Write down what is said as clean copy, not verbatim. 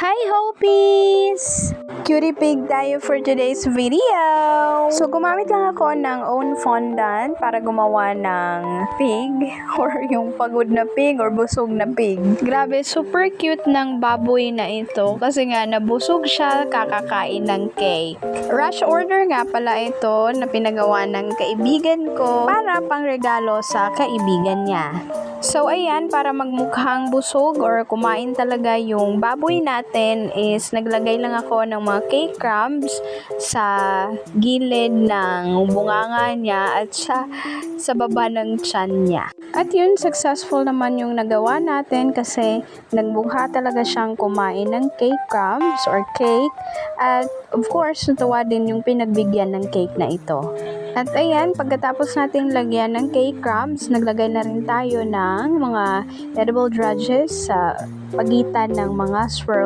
Hi Hopies! Cutie pig tayo for today's video! So gumamit lang ako ng own fondant para gumawa ng pig or yung pagod na pig or busog na pig. Grabe, super cute ng baboy na ito kasi nga nabusog siya kakakain ng cake. Rush order nga pala ito na pinagawa ng kaibigan ko para pang regalo sa kaibigan niya. So ayan, para magmukhang busog or kumain talaga yung baboy natin is naglagay lang ako ng mga cake crumbs sa gilid ng bunganga niya at sa baba ng tiyan niya. At yun, successful naman yung nagawa natin kasi nagbuha talaga siyang kumain ng cake crumbs or cake at of course natuwa din yung pinagbigyan ng cake na ito. At ayan, pagkatapos nating lagyan ng cake crumbs, naglagay na rin tayo ng mga edible drudges sa pagitan ng mga swirl.